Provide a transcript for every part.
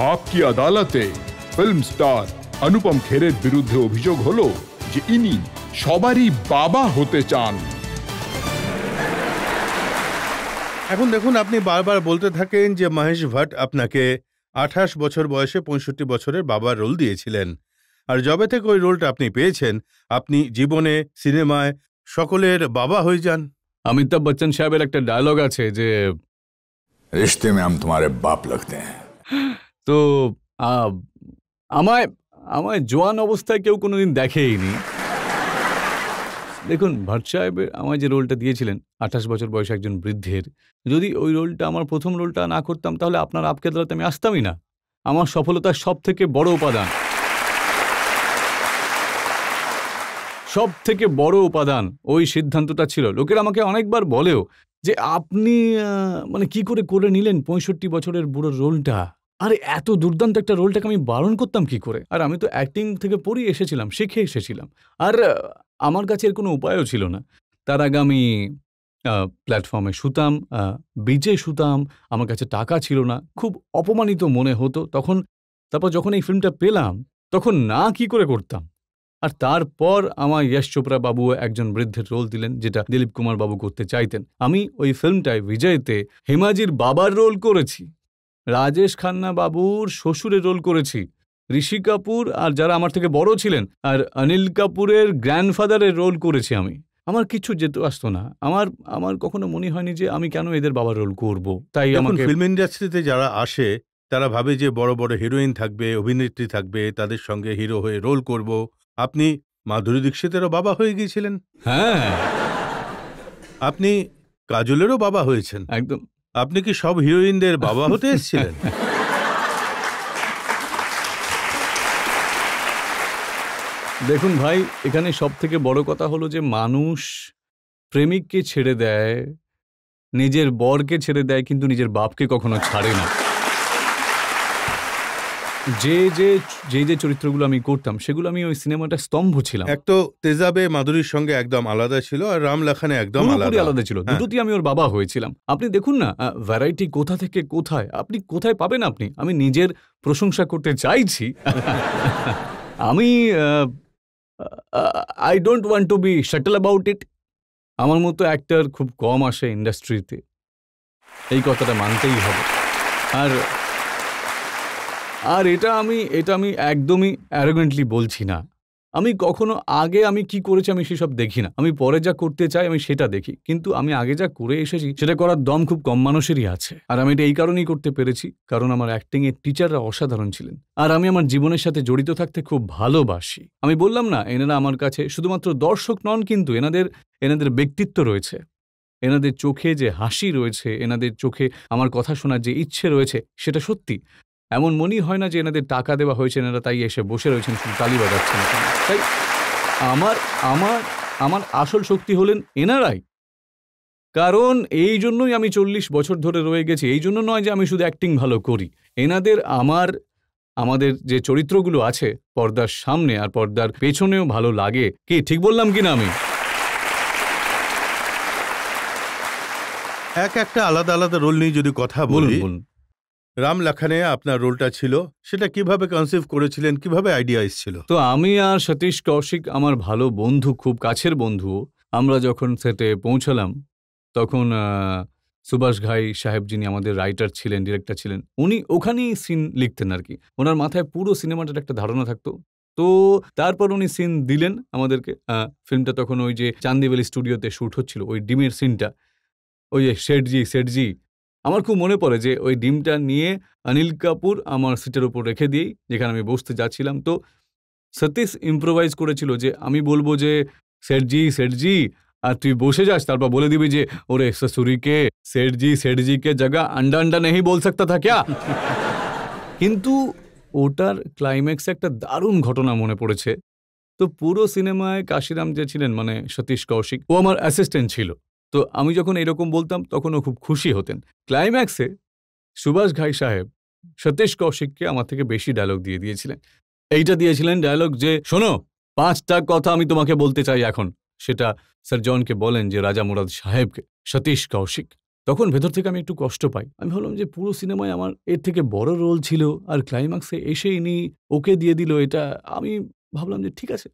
আপকি আদালতে film star অনুপম খেরের বিরুদ্ধে অভিযোগ হলো যে ইনি সবারই বাবা হতে চান। এখন দেখুন, আপনি বারবার বলতে থাকেন যে মহেশ ভাট আপনাকে 28 বছর বয়সে 65 বছরের বাবার রোল দিয়েছিলেন, আর যবে থেকে ওই রোলটা আপনি পেয়েছেন আপনি জীবনে সিনেমায় সকলের বাবা হয়ে যান। অমিতাভ বচ্চন সাহেবের একটা ডায়লগ আছে যে रिश्ते में हम तुम्हारे बाप लगते हैं। তো আমায় আমায় জোয়ান অবস্থায় কেউ কোনোদিন দেখেইনি। দেখুন, ভাট সাহেবের আমায় যে রোলটা দিয়েছিলেন 28 বছর বয়সে একজন বৃদ্ধের, যদি ওই রোলটা আমার প্রথম রোলটা না করতাম তাহলে আপনার আপকে আদালতে আমি আসতামই না। আমার সফলতার সব থেকে বড় উপাদান ওই সিদ্ধান্তটা ছিল। লোকেরা আমাকে অনেকবার বলেও যে আপনি মানে কি করে নিলেন 65 বছরের বুড়োর রোলটা, আরে এত দুর্দান্ত একটা রোলটাকে আমি বারণ করতাম কি করে? আর আমি তো অ্যাক্টিং থেকে পড়ে এসেছিলাম, শিখে এসেছিলাম, আর আমার কাছে এর কোনো উপায়ও ছিল না। তার আগে আমি প্ল্যাটফর্মে শুতাম, ব্রিজে শুতাম, আমার কাছে টাকা ছিল না, খুব অপমানিত মনে হতো তখন। তারপর যখন এই ফিল্মটা পেলাম তখন না কি করে করতাম। আর তারপর আমার যশ চোপড়া বাবু একজন বৃদ্ধের রোল দিলেন, যেটা দিলীপ কুমার বাবু করতে চাইতেন। আমি ওই ফিল্মটায় বিজয়তে হেমাজির বাবার রোল করেছি, রাজেশ খান্না বাবুর শ্বশুরের রোল করেছি, ঋষি কাপুর আর যারা আমার থেকে বড় ছিলেন আর অনিল কাপুরের গ্র্যান্ডফাদারের রোল করেছি আমি। আমার কিছু যেতে আসতো না, আমার কখনো মনে হয়নি যে আমি কেন এদের বাবার রোল করব। তাই আমাকে ফিল্ম ইন্ডাস্ট্রিতে যারা আসে তারা ভাবে যে বড় বড় হিরোইন থাকবে, অভিনেত্রী থাকবে, তাদের সঙ্গে হিরো হয়ে রোল করব। আপনি মাধুরী দীক্ষিতেরও বাবা হয়ে গিয়েছিলেন। হ্যাঁ, আপনি কাজলেরও বাবা হয়েছেন। একদম। আপনি কি সব হিরোইনদের বাবা হতে এসেছিলেন? দেখুন ভাই, এখানে সব থেকে বড় কথা হলো যে মানুষ প্রেমিককে ছেড়ে দেয়, নিজের বরকে ছেড়ে দেয়, কিন্তু নিজের বাপকে কখনো ছাড়ে না। যে চরিত্রগুলো আমি করতাম সেগুলো আমি ওই সিনেমাটা স্তম্ভ ছিলাম। এক তো তেজাবে মাধুরীর সঙ্গে একদম আলাদা ছিল, আর রাম লাখানে একদম আলাদা ছিল। দুটোতেই আমি ওর বাবা হয়েছিলাম। আপনি দেখুন না, ভ্যারাইটি কোথা থেকে কোথায়, আপনি কোথায় পাবেন? আমি নিজের প্রশংসা করতে চাইছি। আমি I don't want to be shuttle about it. আমার মতো অ্যাক্টর খুব কম আসে ইন্ডাস্ট্রিতে, এই কথাটা মানতেই হবে। আর এটা আমি একদমই অ্যারোগেন্টলি বলছি না। আমি কখনো আগে আমি কি করেছি আমি সেসব দেখি না, আমি পরে যা করতে চাই আমি সেটা দেখি। কিন্তু আমি আগে যা করে এসেছি সেটা করার দম খুব কম মানুষেরই আছে। আর আমি এটা এই কারণেই করতে পেরেছি কারণ আমার অ্যাক্টিংয়ের টিচাররা অসাধারণ ছিলেন, আর আমি আমার জীবনের সাথে জড়িত থাকতে খুব ভালোবাসি। আমি বললাম না, এনারা আমার কাছে শুধুমাত্র দর্শক নন, কিন্তু এনাদের ব্যক্তিত্ব রয়েছে, এনাদের চোখে যে হাসি রয়েছে, এনাদের চোখে আমার কথা শোনার যে ইচ্ছে রয়েছে সেটা সত্যি। এমন মনেই হয় না যে এনাদের টাকা দেওয়া হয়েছে, এনারা তাই এসে বসে রয়েছেন শুধু তালি বাজাচ্ছেন। তাই আমার আসল শক্তি হলেন এনারাই। কারণ এই জন্যই আমি 40 বছর ধরে রয়ে গেছি। এই জন্য নয় যে আমি শুধু অ্যাক্টিং ভালো করি, এনাদের আমাদের যে চরিত্রগুলো আছে পর্দার সামনে আর পর্দার পেছনেও ভালো লাগে। কি ঠিক বললাম কিনা? আমি একটা আলাদা আলাদা রোল নিয়ে যদি কথা বলি, রাম লাখানে আপনার রোলটা ছিল, সেটা কিভাবে কনসিভ করেছিলেন, কিভাবে আইডিয়া এসেছিল? তো আমি আর সতীশ কৌশিক আমার ভালো বন্ধু, খুব কাছের বন্ধু। আমরা যখন সেটে পৌঁছালাম তখন সুভাষ ঘাই সাহেব, যিনি আমাদের রাইটার ছিলেন, ডিরেক্টর ছিলেন, উনি ওখানেই সিন লিখতেন আর কি। ওনার মাথায় পুরো সিনেমাটার একটা ধারণা থাকতো। তো তারপর উনি সিন দিলেন আমাদেরকে। ফিল্মটা তখন ওই যে চান্দিবেলি স্টুডিওতে শ্যুট হচ্ছিল, ওই ডিমের সিনটা, ওই যে সেটজি আমার খুব মনে পড়ে যে ওই ডিমটা নিয়ে অনিল কাপুর আমার সিটের উপর রেখে দিয়েই যেখানে আমি বসতে যাচ্ছিলাম, তো সতীশ ইম্প্রোভাইজ করেছিল যে আমি বলবো যে সেটজি, আর তুই বসে যাস, তারপর বলে দিবি যে ওরে সসুরিকে সেটজি কে জায়গা আন্ডা নেই বল সকতা থা ক্যা। কিন্তু ওটার ক্লাইম্যাক্সে একটা দারুণ ঘটনা মনে পড়েছে। তো পুরো সিনেমায় কাশিরাম যে ছিলেন, মানে সতীশ কৌশিক, ও আমার অ্যাসিস্ট্যান্ট ছিল। তো আমি যখন এরকম বলতাম তখন ও খুব খুশি হতেন। ক্লাইম্যাক্সে সুভাষ ঘাই সাহেব সতীশ কৌশিককে আমার থেকে বেশি ডায়লগ দিয়ে দিয়েছিলেন। এইটা দিয়েছিলেন ডায়লগ যে, শোনো 5টা কথা আমি তোমাকে বলতে চাই এখন। সেটা স্যার জনকে বলেন যে রাজা মুরাদ সাহেবকে, সতীশ কৌশিক। তখন ভেতর থেকে আমি একটু কষ্ট পাই। আমি ভাবলাম যে পুরো সিনেমায় আমার এর থেকে বড় রোল ছিল, আর ক্লাইম্যাক্সে এসে ইনি ওকে দিয়ে দিল এটা। আমি ভাবলাম যে ঠিক আছে।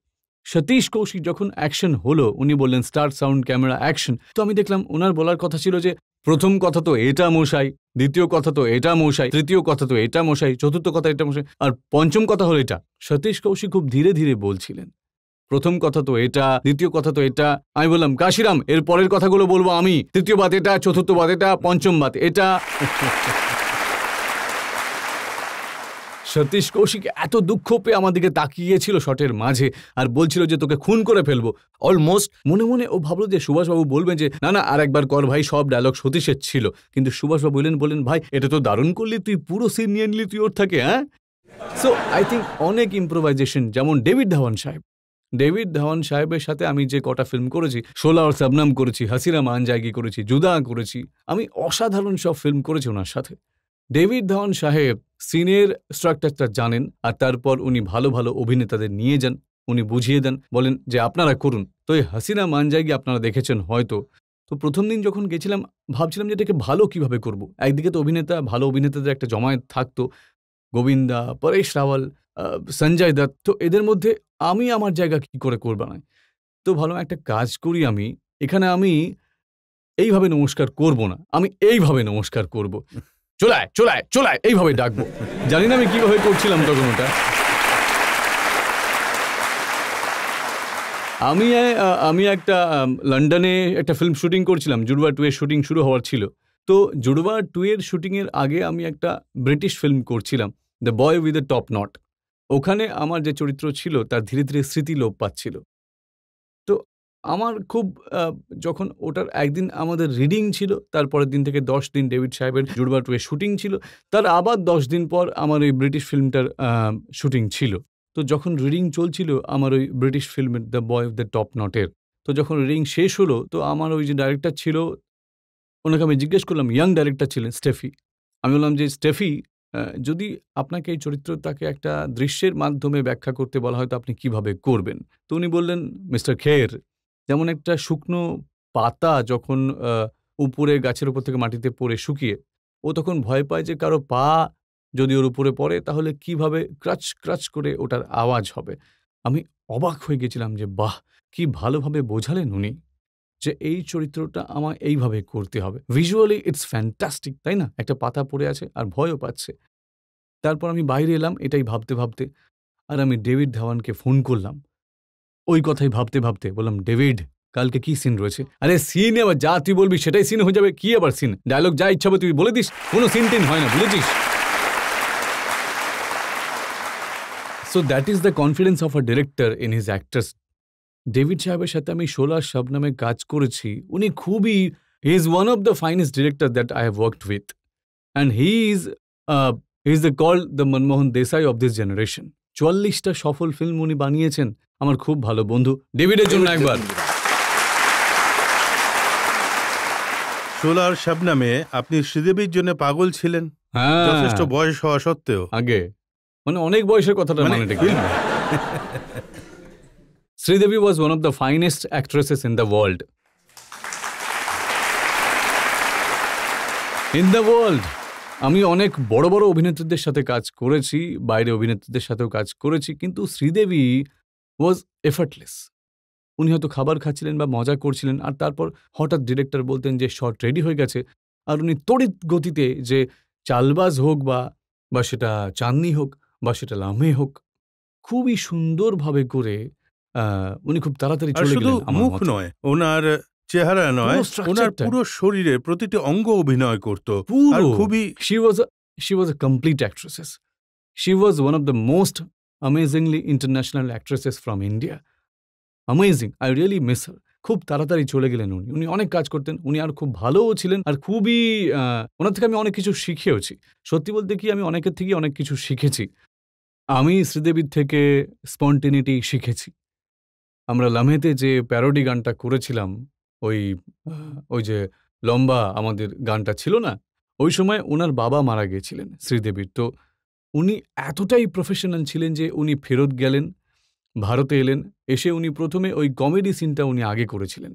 সতীশ কৌশিক যখন অ্যাকশন হলো, উনি বললেন স্টার্ট, সাউন্ড, ক্যামেরা, অ্যাকশন। তো আমি দেখলাম ওনার বলার কথা ছিল যে প্রথম কথা তো এটা মশাই, দ্বিতীয় কথা তো এটা মশাই, তৃতীয় কথা তো এটা মশাই, চতুর্থ কথা এটা মশাই, আর পঞ্চম কথা হলো এটা। সতীশ কৌশিক খুব ধীরে ধীরে বলছিলেন, প্রথম কথা তো এটা, দ্বিতীয় কথা তো এটা। আমি বললাম কাশিরাম, এর পরের কথাগুলো বলবো আমি, তৃতীয় বাত এটা, চতুর্থ বাত এটা, পঞ্চম বাত এটা। সতীশ কৌশিক এত দুঃখ পেয়ে আমাদেরকে তাকিয়েছিল শটের মাঝে, আর বলছিল যে তোকে খুন করে ফেলবো অলমোস্ট। মনে মনে ও ভাবলো যে সুভাষবাবু বলবেন যে না না আর একবার কর ভাই, সব ডায়লগ সতীশের ছিল। কিন্তু সুভাষবাবু বললেন ভাই এটা তো দারুণ করলি, তুই পুরো সিন নিয়ে নিলি তুই ওর থাকে। হ্যাঁ, সো আই থিঙ্ক অনেক ইম্প্রোভাইজেশন, যেমন ডেভিড ধাওয়ান সাহেবের সাথে আমি যে কটা ফিল্ম করেছি, শোলা আর শবনম করেছি, হাসিনা মান জায়গি করেছি, জুদা করেছি, আমি অসাধারণ সব ফিল্ম করেছি ওনার সাথে। ডেভিড ধাওয়ান সাহেব সিনের স্ট্রাকচারটা জানেন, আর তারপর উনি ভালো ভালো অভিনেতাদের নিয়ে যান, উনি বুঝিয়ে দেন, বলেন যে আপনারা করুন। তো এই হাসিনা মান জায়গি আপনারা দেখেছেন হয়তো। তো প্রথম দিন যখন গেছিলাম ভাবছিলাম যে এটাকে ভালো কিভাবে করব। একদিকে তো ভালো অভিনেতাদের একটা জমায়েত থাকতো, গোবিন্দা, পরেশ রাওয়াল, সঞ্জয় দত্ত, তো এদের মধ্যে আমি আমার জায়গা কি করে করব না। তো ভালো একটা কাজ করি, আমি এখানে আমি এইভাবে নমস্কার করব না, আমি এইভাবে নমস্কার করব, চলায় চলায় চলায় এইভাবে ডাকবো। জানি না আমি কিভাবে করছিলাম তখন ওটা। আমি একটা লন্ডনে একটা ফিল্ম শুটিং করছিলাম, জুড়বা 2 এর শুটিং শুরু হওয়ার ছিল। তো জুড়বা 2 এর শুটিংয়ের আগে আমি একটা ব্রিটিশ ফিল্ম করছিলাম, the boy with the top not. ওখানে আমার যে চরিত্র ছিল তার ধীরে ধীরে স্মৃতি লোপ পাচ্ছিল। তো আমার খুব যখন ওটার একদিন আমাদের রিডিং ছিল, তারপরের দিন থেকে 10 দিন ডেভিড সাহেবের জুড়বা 2 এর শুটিং ছিল, তার আবার 10 দিন পর আমার ওই ব্রিটিশ ফিল্মটার শুটিং ছিল। তো যখন রিডিং চলছিল আমার ওই ব্রিটিশ ফিল্মের the boy of the top নটের, তো যখন রিডিং শেষ হলো, তো আমার ওই যে ডাইরেক্টর ছিল ওনাকে আমি জিজ্ঞেস করলাম, ইয়াং ডাইরেক্টর ছিলেন স্টেফি। আমি বললাম যে স্টেফি, যদি আপনাকে এই চরিত্রটাকে একটা দৃশ্যের মাধ্যমে ব্যাখ্যা করতে বলা হয় তো আপনি কিভাবে করবেন? তো উনি বললেন, মিস্টার খের, যেমন একটা শুকনো পাতা যখন উপরে গাছের উপর থেকে মাটিতে পড়ে শুকিয়ে, ও তখন ভয় পায় যে কারো পা যদি ওর উপরে পড়ে তাহলে কিভাবে ক্রাচ ক্রাচ করে ওটার আওয়াজ হবে। আমি অবাক হয়ে গেছিলাম যে বাহ, কি ভালোভাবে বোঝালেন উনি যে এই চরিত্রটা আমার এইভাবে করতে হবে। ভিজুয়ালি ইটস ফ্যান্টাস্টিক, তাই না? একটা পাতা পড়ে আছে আর ভয়ও পাচ্ছে। তারপর আমি বাইরে এলাম এটাই ভাবতে ভাবতে, আর আমি ডেভিড ধাওয়ানকে ফোন করলাম ওই কথাই ভাবতে ভাবতে। বললাম, ডেভিড, কালকে কি সিন রয়েছে? আরে সিন আবার যা তুই বলবি সেটাই সিন হয়ে যাবে, কি আবার সিন? ডায়লগ যা ইচ্ছা হবে তুই বলে দিস, কোনো সিন টিন হয় না, বুঝেছিস? So that is the confidence of a director in his actors. David সাহেবের সাথে আমি শোলা শবনমে কাজ করেছি, উনি খুবই, he is one of the finest director that I have worked with, and he is the called the Manmohan Desai of this generation. 44টা সফল ফিল্ম উনি বানিয়েছেন, আমার খুব ভালো বন্ধু। ডেভিডের জন্য একবার। শোলা আর শবনমে আপনি শ্রীদেবীর জন্য পাগল ছিলেন, হ্যাঁ, যথেষ্ট বয়স হওয়া সত্ত্বেও। আগে মানে অনেক বয়সের কথাটা মানে ঠিক। Sridevi was one of the finest actresses in the world. আমি অনেক বড় বড় অভিনেত্রীদের সাথে কাজ করেছি, বাইরে অভিনেত্রীদের সাথেও কাজ করেছি, কিন্তু শ্রীদেবী ওয়াজ এফার্টলেস। উনি হয়তো খাবার খাচ্ছিলেন বা মজা করছিলেন, আর তারপর হঠাৎ ডিরেক্টর বলতেন যে শট রেডি হয়ে গেছে, আর উনি তড়িৎ গতিতে, যে চালবাজ হোক বা সেটা চাঁদনি হোক বা সেটা লামে হোক, খুবই সুন্দরভাবে করে উনি খুব তাড়াতাড়ি চলে গেলেন। শুধু আমার মুখ মতে। নয়, ওনার চেহারা নয়, পুরো structure ওনার টা। পুরো শরীরের প্রতিটি অঙ্গ অভিনয় করত। আর পুরো খুবই she was a complete actress. She was one of the most amazingly international actresses from India. Amazing. I really miss her. খুব তাড়াতাড়ি চলে গেলেন উনি। উনি অনেক কাজ করতেন, উনি আর খুব ভালোও ছিলেন, আর খুবই ওনার থেকে আমি অনেক কিছু শিখেওছি। সত্যি বলতে কি, আমি অনেকের থেকে অনেক কিছু শিখেছি। আমি শ্রীদেবীর থেকে স্পন্টেনিটি শিখেছি। আমরা লামহেতে যে প্যারোডি গানটা করেছিলাম, ওই যে লম্বা আমাদের গানটা ছিল না, ওই সময় ওনার বাবা মারা গিয়েছিলেন শ্রীদেবীর। তো উনি এতটাই প্রফেশনাল ছিলেন যে উনি ফেরত গেলেন, ভারতে এলেন, এসে উনি প্রথমে ওই কমেডি সিনটা উনি আগে করেছিলেন।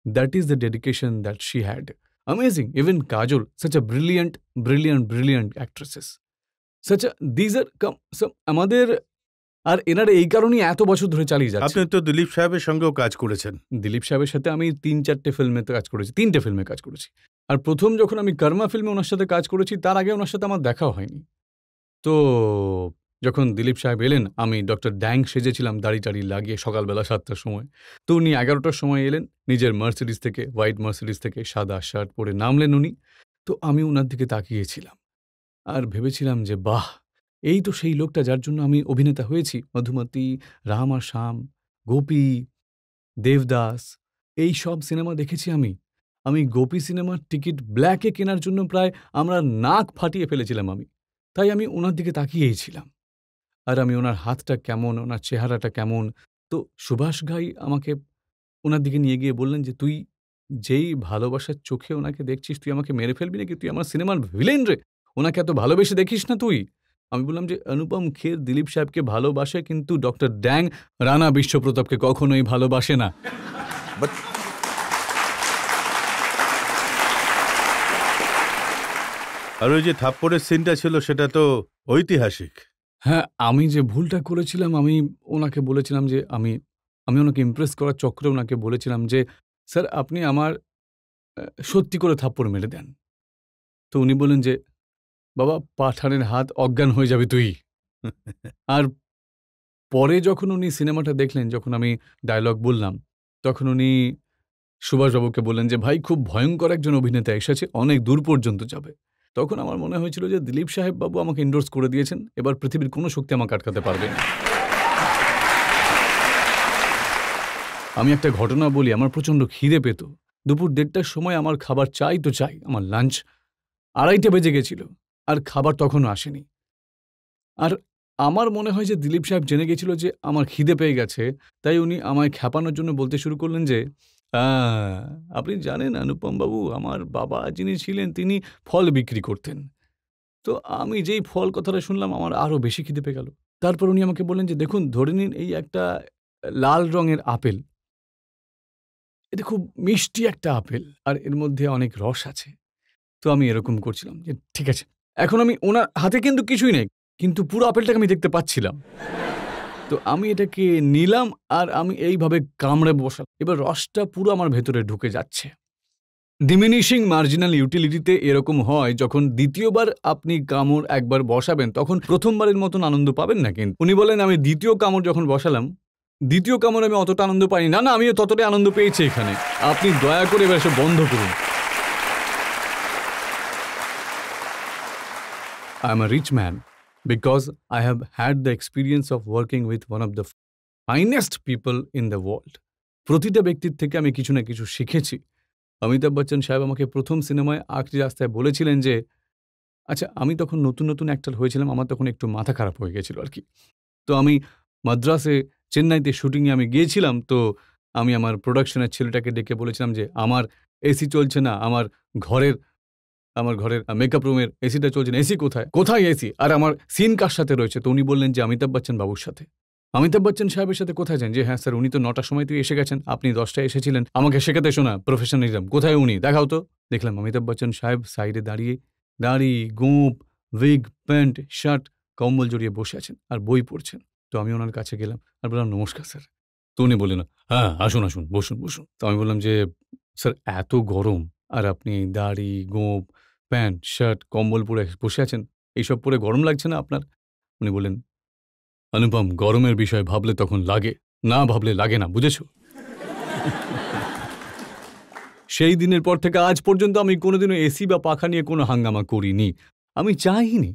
That is the dedication that she had. amazing. Even Kajol, such a brilliant actresses. These are আমাদের, আর এনারা এই কারণেই এত বছর ধরে চালিয়ে যাচ্ছে। আপনি তো দিলীপ সাহেবের সঙ্গেও কাজ করেছেন। দিলীপ সাহেবের সাথে আমি 3-4টে ফিল্মে কাজ করেছি, 3টে ফিল্মে কাজ করেছি। আর প্রথম যখন আমি কর্মা ফিল্মে ওনার সাথে কাজ করেছি, তার আগে ওনার সাথে আমার দেখা হয়নি। তো যখন দিলীপ সাহেব এলেন, আমি ডক্টর ড্যাং সেজেছিলাম দাড়ি টাড়ি লাগিয়ে সকালবেলা 7টার সময়। তো উনি 11টার সময় এলেন, নিজের মার্সিডিজ থেকে, হোয়াইট মার্সিডিজ থেকে সাদা শার্ট পরে নামলেন উনি। তো আমি ওনার দিকে তাকিয়েছিলাম আর ভেবেছিলাম যে বাহ, এই তো সেই লোকটা যার জন্য আমি অভিনেতা হয়েছি। মধুমতি, রাম আর শ্যাম, গোপী, দেবদাস, এই সব সিনেমা দেখেছি আমি। গোপী সিনেমার টিকিট ব্ল্যাকে কেনার জন্য প্রায় আমরা নাক ফাটিয়ে ফেলেছিলাম আমি। তাই আমি ওনার দিকে তাকিয়েই ছিলাম। আর আমি ওনার হাতটা কেমন, ওনার চেহারাটা কেমন। তো সুভাষ ঘাই আমাকে ওনার দিকে নিয়ে গিয়ে বললেন যে তুই যেই ভালোবাসার চোখে ওনাকে দেখছিস, তুই আমাকে মেরে ফেলবি নাকি? তুই আমার সিনেমার ভিলেন রে, ওনাকে এত ভালোবেসে দেখিস না তুই? আমি বললাম যে অনুপম খের দিলীপ সাহেবকে ভালোবাসে, কিন্তু ডক্টর ড্যাং রানা বিশ্বপ্রতাপকে কখনোই ভালোবাসে না। আর ওই যে থাপ্পড়ের সিনটা ছিল, সেটা তো ঐতিহাসিক। হ্যাঁ, আমি যে ভুলটা করেছিলাম, আমি ওনাকে বলেছিলাম যে আমি ওনাকে ইমপ্রেস করার চক্রে ওনাকে বলেছিলাম যে স্যার আপনি আমার সত্যি করে থাপ্পড় মেরে দেন। তো উনি বললেন যে বাবা, পাঠানের হাত অজ্ঞান হয়ে যাবে তুই। আর পরে যখন উনি সিনেমাটা দেখলেন, যখন আমি ডায়লগ বললাম, তখন উনি সুভাষবাবুকে বললেন যে ভাই, খুব ভয়ঙ্কর একজন অভিনেতা এসেছে, অনেক দূর পর্যন্ত যাবে। তখন আমার মনে হয়েছিল যে দিলীপ সাহেব বাবু আমাকে এন্ডোর্স করে দিয়েছেন, এবার পৃথিবীর কোনো শক্তি আমাকে আটকাতে পারবে না। আমি একটা ঘটনা বলি, আমার প্রচণ্ড খিদে পেত। দুপুর 1:30টার সময় আমার খাবার চাই তো চাই, আমার লাঞ্চ 2:30 বেজে গেছিল, আর খাবার তখনও আসেনি। আর আমার মনে হয় যে দিলীপ সাহেব জেনে গেছিল যে আমার খিদে পেয়ে গেছে, তাই উনি আমায় খ্যাপানোর জন্য বলতে শুরু করলেন যে আপনি জানেন অনুপম বাবু, আমার বাবা যিনি ছিলেন তিনি ফল বিক্রি করতেন। তো আমি যেই ফল কথাটা শুনলাম, আমার আরও বেশি খিদে পেয়ে গেল। তারপর উনি আমাকে বললেন যে দেখুন, ধরে নিন এই একটা লাল রঙের আপেল, এটা খুব মিষ্টি একটা আপেল, আর এর মধ্যে অনেক রস আছে। তো আমি এরকম করছিলাম যে ঠিক আছে। এখন আমি ওনার হাতে কিন্তু কিছুই নেই, কিন্তু পুরো আপেলটাকে আমি দেখতে পাচ্ছিলাম। তো আমি এটাকে নিলাম আর আমি এইভাবে কামড়ে বসালাম। এবার রসটা পুরো আমার ভেতরে ঢুকে যাচ্ছে। ডিমিনিশিং মার্জিনাল ইউটিলিটিতে এরকম হয়, যখন দ্বিতীয়বার আপনি কামড় একবার বসাবেন, তখন প্রথমবারের মতন আনন্দ পাবেন না। কিন্তু উনি বলেন আমি দ্বিতীয় কামড় যখন বসালাম, দ্বিতীয় কামড় আমি অতটা আনন্দ পাইনি। না, আমিও ততটাই আনন্দ পেয়েছি এখানে। আপনি দয়া করে এবার এসে বন্ধ করুন। I am a rich man because I have had the experience of working with one of the finest people in the world. প্রতিটা ব্যক্তির থেকে আমি কিছু না কিছু শিখেছি। অমিতাভ বচ্চন সাহেব আমাকে প্রথম সিনেমায় আখরি রাস্তায় বলেছিলেন যে আচ্ছা, আমি তখন নতুন অ্যাক্টর হয়েছিলাম, আমার তখন একটু মাথা খারাপ হয়ে গেছিল আর কি। তো আমি মাদ্রাসে, চেন্নাইতে শুটিংয়ে আমি গিয়েছিলাম। তো আমি আমার প্রোডাকশনের ছেলেটাকে ডেকে বলেছিলাম যে আমার এসি চলছে না, আমার ঘরের মেকআপ রুমের এসিটা চলছে না, এসি কোথায় এসি, আর আমার সিন কার সাথে রয়েছে? তো উনি বললেন যে অমিতাভ বচ্চন বাবুর সাথে। অমিতাভ বচ্চন সাহেবের সাথে কোথায় যান? যে হ্যাঁ স্যার, উনি তো 9টার সময় তুই এসে গেছেন, আপনি 10টায় এসেছিলেন, আমাকে শেখাতে শোনা প্রফেশনালিজম। কোথায় উনি? দেখাও তো। দেখলাম অমিতাভ বচ্চন সাহেব সাইডে দাঁড়িয়ে, দাড়ি, গোঁপ, উইগ, প্যান্ট, শার্ট, কম্বল জড়িয়ে বসে আছেন আর বই পড়ছেন। তো আমি ওনার কাছে গেলাম আর বললাম নমস্কার স্যার। তো উনি বললেন হ্যাঁ আসুন বসুন। তো আমি বললাম যে স্যার, এত গরম, আর আপনি দাড়ি, গোঁপ, প্যান্ট, শার্ট, কম্বল পরে বসে আছেন, এইসব পরে গরম লাগছে না আপনার? উনি বললেন অনুপম, গরমের বিষয় ভাবলে তখন লাগে, না ভাবলে লাগে না, বুঝেছো? সেই দিনের পর থেকে আজ পর্যন্ত আমি কোনোদিনও এসি বা পাখা নিয়ে কোনো হাঙ্গামা করিনি, আমি চাইনি।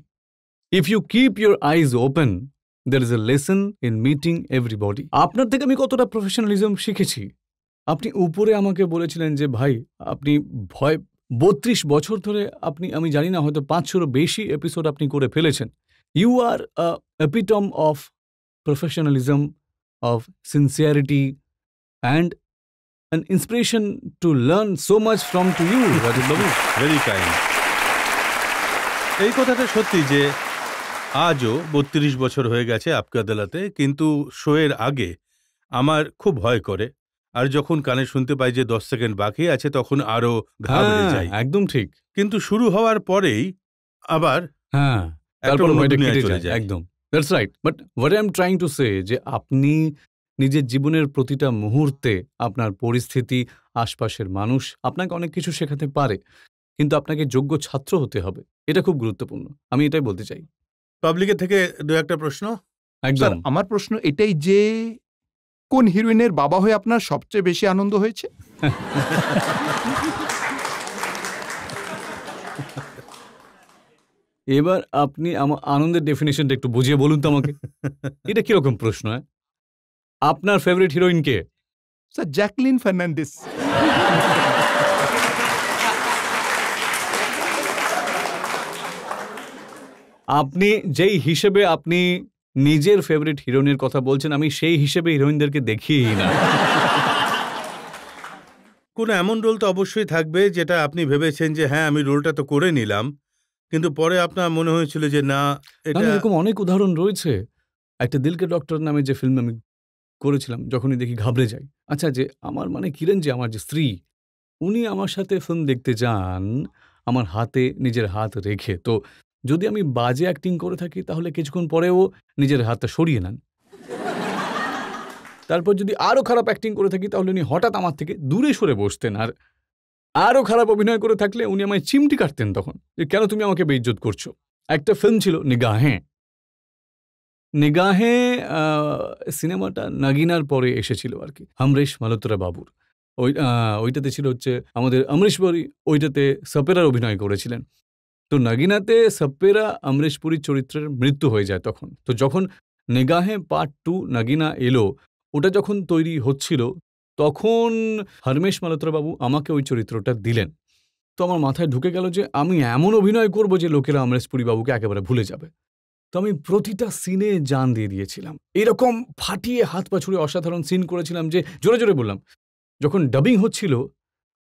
If you keep your eyes open, there is a lesson in meeting everybody. আপনার থেকে আমি কতটা প্রফেশনালিজম শিখেছি। আপনি উপরে আমাকে বলেছিলেন যে ভাই, আপনি 32 বছর ধরে আমি জানি না, হয়তো 500-এরও বেশি এপিসোড আপনি করে ফেলেছেন। You are a epitome of professionalism, of sincerity and an inspiration to learn so much from to you, Rajiv বাবু। Very kind. এই কথাটা সত্যি যে আজও 32 বছর হয়ে গেছে আপকে আদালতে, কিন্তু শোয়ের আগে আমার খুব ভয় করে। আর যখন কানে শুনতে পাই যে 10 সেকেন্ড বাকি আছে তখন আরো ঘাবড়ে যাই। একদম ঠিক। কিন্তু শুরু হওয়ার পরেই আবার তারপর অন্য ভয়টা দুনিয়ায় কেটে চলে যায়। যায়। একদম, that's right. But what I am trying to say যে আপনি নিজের জীবনের প্রতিটা মুহূর্তে আপনার পরিস্থিতি, আশপাশের মানুষ আপনাকে অনেক কিছু শেখাতে পারে, কিন্তু আপনাকে যোগ্য ছাত্র হতে হবে। এটা খুব গুরুত্বপূর্ণ। আমি এটাই বলতে চাই। পাবলিকের থেকে দু একটা প্রশ্ন। একদম। স্যার, আমার প্রশ্ন এটাই যে কোন হিরোইনের বাবা হয়ে আপনার সবচেয়ে বেশি আনন্দ হয়েছে? এবার আপনি আমার আনন্দের ডেফিনেশনটা একটু বুঝিয়ে বলুন তো আমাকে। এটা কিরকম প্রশ্ন? আপনার ফেভারিট হিরোইন কে? Sir, Jacqueline Fernandes. আপনি যেই হিসেবে আপনি নিজের ফেভারিট হিরোইনের কথা বলছেন, আমি সেই হিসেবে হিরোইনদেরকে দেখিই না। কোনো এমন রোল তো অবশ্যই থাকবে যেটা আপনি ভেবেছেন যে হ্যাঁ আমি রোলটা তো করে নিলাম, কিন্তু পরে আপনার মনে হয়েছিল যে না, এটা এরকম অনেক উদাহরণ রয়েছে। একটা দিলকে ডক্টর নামে যে ফিল্ম আমি করেছিলাম, যখনই দেখি ঘাবড়ে যাই। আচ্ছা, যে আমার মানে কিরণ যে আমার যে স্ত্রী, উনি আমার সাথে ফিল্ম দেখতে যান আমার হাতে নিজের হাত রেখে। তো যদি আমি বাজে অ্যাক্টিং করে থাকি তাহলে কিছুক্ষণ পরেও নিজের হাতটা সরিয়ে নেন। তারপর যদি আরও খারাপ অ্যাক্টিং করে থাকি তাহলে উনি হঠাৎ আমার থেকে দূরে সরে বসতেন, আর আরও খারাপ অভিনয় করে থাকলে উনি আমায় চিমটি কাটতেন তখন, যে কেন তুমি আমাকে বেইজ্জত করছো। একটা ফিল্ম ছিল নিগাহে। নিগাহে সিনেমাটা নাগিনার পরে এসেছিল আর কি, আমরেশ মালহোত্রা বাবুর। ওইটাতে ছিল হচ্ছে আমাদের অমরেশ পুরী, ওইটাতে সপেরার অভিনয় করেছিলেন। তো নাগিনাতে সপেরা অমরেশ পুরীর চরিত্রের মৃত্যু হয়ে যায় তখন। তো যখন নিগাহে পার্ট 2 নাগিনা এলো, ওটা যখন তৈরি হচ্ছিল তখন হরমেশ মালহোত্রা বাবু আমাকে ওই চরিত্রটা দিলেন। তো আমার মাথায় ঢুকে গেল যে আমি এমন অভিনয় করব যে লোকেরা অমরেশ পুরী বাবুকে একেবারে ভুলে যাবে। তো আমি প্রতিটা সিনে জান দিয়ে দিয়েছিলাম, এরকম ফাটিয়ে হাত পা ছুড়ে অসাধারণ সিন করেছিলাম যে জোরে জোরে বললাম। যখন ডাবিং হচ্ছিল,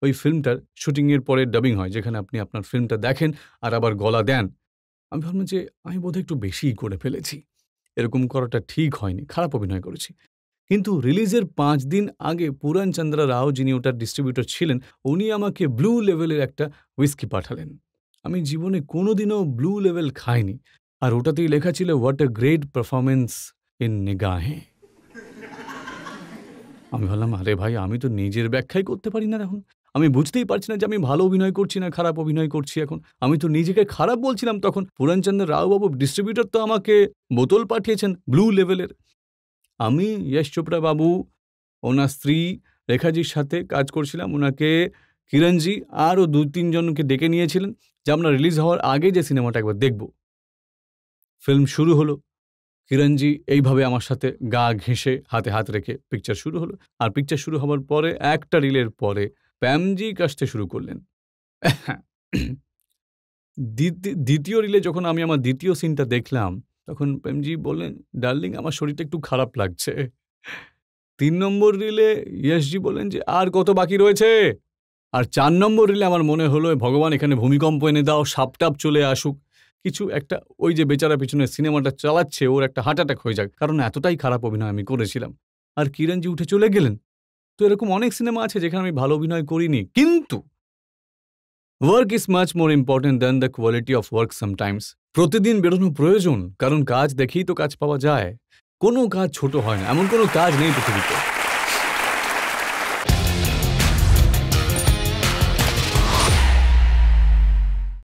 ওই ফিল্মটার শুটিংয়ের পরে ডাবিং হয়, যেখানে আপনি আপনার ফিল্মটা দেখেন আর আবার গলা দেন। আমি ভাবলাম যে আমি বোধহয় একটু বেশিই করে ফেলেছি, এরকম করাটা ঠিক হয়নি, খারাপ অভিনয় করেছি। কিন্তু রিলিজের 5 দিন আগে পুরান চন্দ্র রাও, যিনি ওটার ডিস্ট্রিবিউটর ছিলেন, উনি আমাকে ব্লু লেভেলের একটা হুইস্কি পাঠালেন। আমি জীবনে কোনোদিনও ব্লু লেভেল খাইনি, আর ওটাতেই লেখা ছিল what a great performance in Nigahen. আমি ভাবলাম আরে ভাই, আমি তো নিজের ব্যাখ্যাই করতে পারি না এখন। আমি বুঝতেই পারছি না যে আমি ভালো অভিনয় করছি না খারাপ অভিনয় করছি। এখন আমি তো নিজেকে খারাপ বলছিলাম তখন। পুরানচন্দ্র রাও বাবু ডিস্ট্রিবিউটর তো আমাকে বোতল পাঠিয়েছেন ব্লু লেভেলের। আমি যশ চোপড়া বাবু, ওনার স্ত্রী রেখাজির সাথে কাজ করছিলাম। ওনাকে কিরণজি আরও 2-3 জনকে ডেকে নিয়েছিলেন যে আমরা রিলিজ হওয়ার আগে যে সিনেমাটা একবার দেখব। ফিল্ম শুরু হলো, কিরণজি এইভাবে আমার সাথে গা ঘেঁষে হাতে হাত রেখে পিকচার শুরু হলো। আর পিকচার শুরু হওয়ার পরে একটা রিলের পরে প্যামজি কাশতে শুরু করলেন। দ্বিতীয় রিলে যখন আমি আমার দ্বিতীয় সিনটা দেখলাম, তখন প্যামজি বললেন, ডার্লিং আমার শরীরটা একটু খারাপ লাগছে। 3 নম্বর রিলে যশজি বললেন যে আর কত বাকি রয়েছে। আর 4 নম্বর রিলে আমার মনে হলো ভগবান এখানে ভূমিকম্প এনে দাও, সাপটাপ চলে আসুক, কিছু একটা, ওই যে বেচারা পিছনে সিনেমাটা চালাচ্ছে ওর একটা হার্ট অ্যাটাক হয়ে যাক, কারণ এতটাই খারাপ অভিনয় আমি করেছিলাম। আর কিরণজি উঠে চলে গেলেন। তো এরকম অনেক সিনেমা আছে যেখানে আমি ভালো অভিনয় করিনি, কিন্তু work is much more important than the quality of work sometimes. প্রতিদিন বেরোনো প্রয়োজন, কারণ কাজ দেখেই তো কাজ পাওয়া যায়। কোনো কাজ ছোট হয় না, এমন কোনো কাজ নেই পৃথিবীতে।